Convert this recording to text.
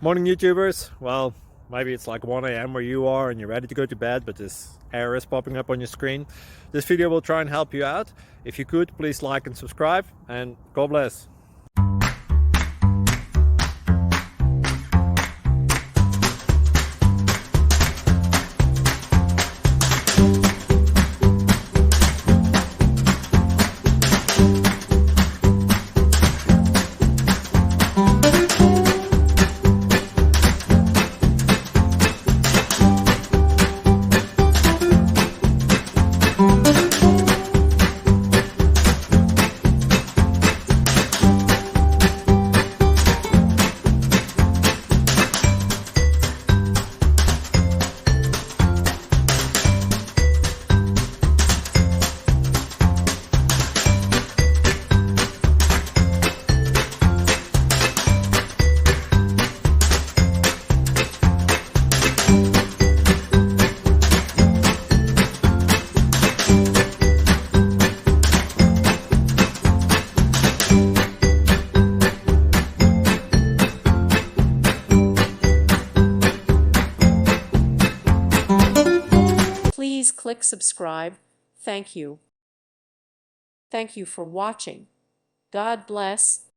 Morning YouTubers. Well, maybe it's like 1 a.m. where you are and you're ready to go to bed, but this error is popping up on your screen. This video will try and help you out. If you could, please like and subscribe, and God bless. Please click subscribe. Thank you. Thank you for watching. God bless.